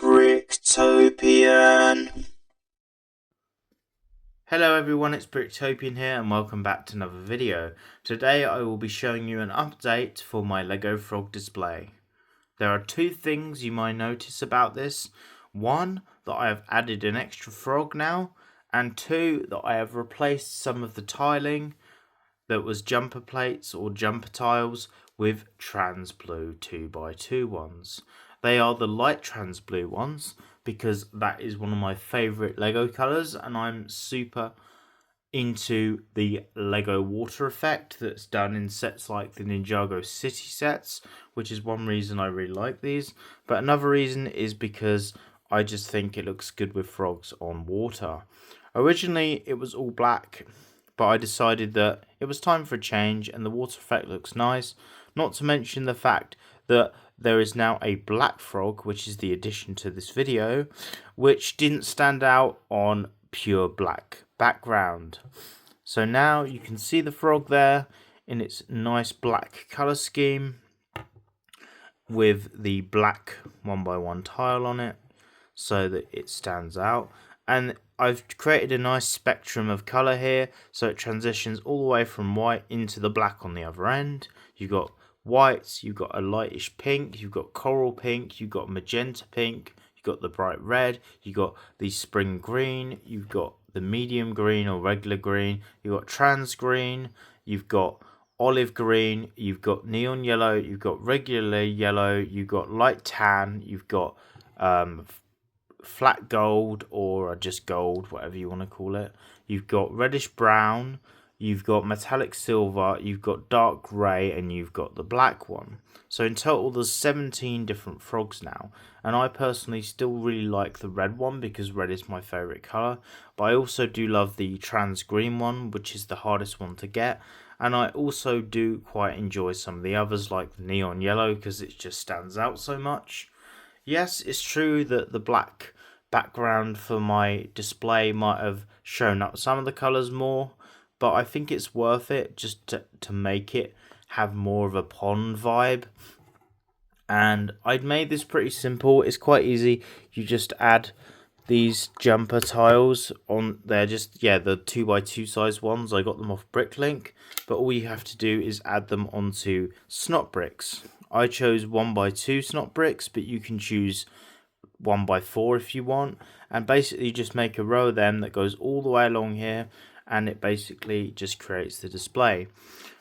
Bricktopian. Hello everyone, it's Bricktopian here and welcome back to another video. Today I will be showing you an update for my Lego Frog display. There are two things you might notice about this. One, that I have added an extra frog now, and two, that I have replaced some of the tiling that was jumper plates or jumper tiles with trans blue 2x2 ones. They are the light trans blue ones because that is one of my favourite Lego colours, and I'm super into the Lego water effect that's done in sets like the Ninjago City sets, which is one reason I really like these. But another reason is because I just think it looks good with frogs on water. Originally it was all black, but I decided that it was time for a change and the water effect looks nice. Not to mention the fact that there is now a black frog, which is the addition to this video, which didn't stand out on pure black background. So now you can see the frog there in its nice black color scheme with the black 1x1 tile on it so that it stands out. And I've created a nice spectrum of color here, so it transitions all the way from white into the black on the other end. You've got whites, you've got a lightish pink, you've got coral pink, you've got magenta pink, you've got the bright red, you've got the spring green, you've got the medium green or regular green, you've got trans green, you've got olive green, you've got neon yellow, you've got regular yellow, you've got light tan, you've got flat gold or just gold, whatever you want to call it. You've got reddish brown, you've got metallic silver, you've got dark grey, and you've got the black one. So in total there's 17 different frogs now, and I personally still really like the red one because red is my favourite colour, but I also do love the trans green one, which is the hardest one to get, and I also do quite enjoy some of the others like the neon yellow because it just stands out so much. Yes, it's true that the black background for my display might have shown up some of the colours more, but I think it's worth it just to make it have more of a pond vibe. And I'd made this pretty simple. It's quite easy. You just add these jumper tiles on there, just the 2x2 size ones. I got them off Bricklink, but all you have to do is add them onto snot bricks. I chose 1x2 snot bricks, but you can choose 1x4 if you want, and basically just make a row of them that goes all the way along here, and it basically just creates the display.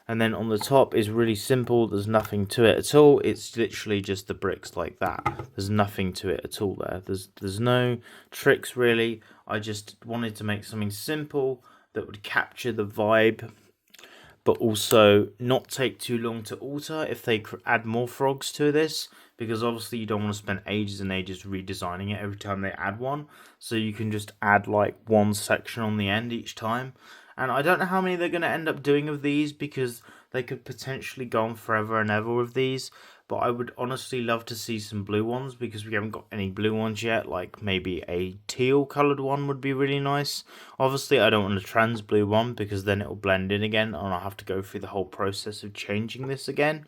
And then on the top is really simple. There's nothing to it at all. It's literally just the bricks like that. There's nothing to it at all there. There's no tricks really. I just wanted to make something simple that would capture the vibe, but also not take too long to alter if they add more frogs to this, because obviously you don't want to spend ages and ages redesigning it every time they add one. So you can just add like one section on the end each time. And I don't know how many they're going to end up doing of these, because they could potentially go on forever and ever with these. But I would honestly love to see some blue ones, because we haven't got any blue ones yet. Like maybe a teal coloured one would be really nice. Obviously I don't want a trans blue one, because then it'll blend in again and I'll have to go through the whole process of changing this again.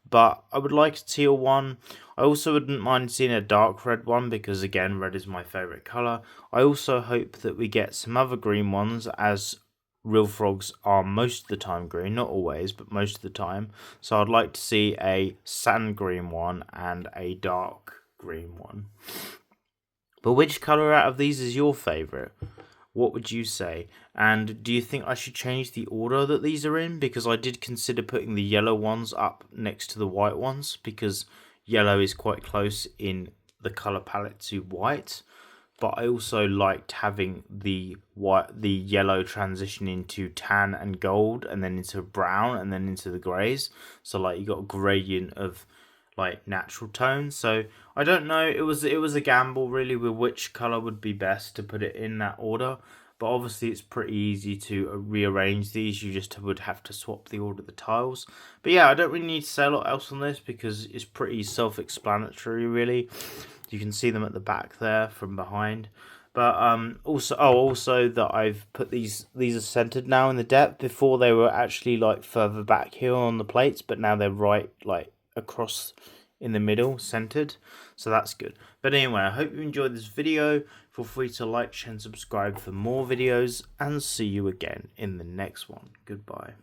But I would like a teal one. I also wouldn't mind seeing a dark red one, because again, red is my favourite colour. I also hope that we get some other green ones, as real frogs are most of the time green, not always, but most of the time. So I'd like to see a sand green one and a dark green one. But which colour out of these is your favourite? What would you say? And do you think I should change the order that these are in? Because I did consider putting the yellow ones up next to the white ones, because yellow is quite close in the colour palette to white. But I also liked having the yellow transition into tan and gold, and then into brown, and then into the greys. So like you got a gradient of like natural tones. So I don't know. It was a gamble really with which color would be best to put it in that order. But obviously it's pretty easy to rearrange these. You just would have to swap the order of the tiles. But yeah, I don't really need to say a lot else on this, because it's pretty self-explanatory really. You can see them at the back there from behind. But also that I've put these are centered now in the depth. Before they were actually like further back here on the plates, but now they're right like across in the middle, centered. So that's good. But anyway, I hope you enjoyed this video. Feel free to like, share, and subscribe for more videos. And see you again in the next one. Goodbye.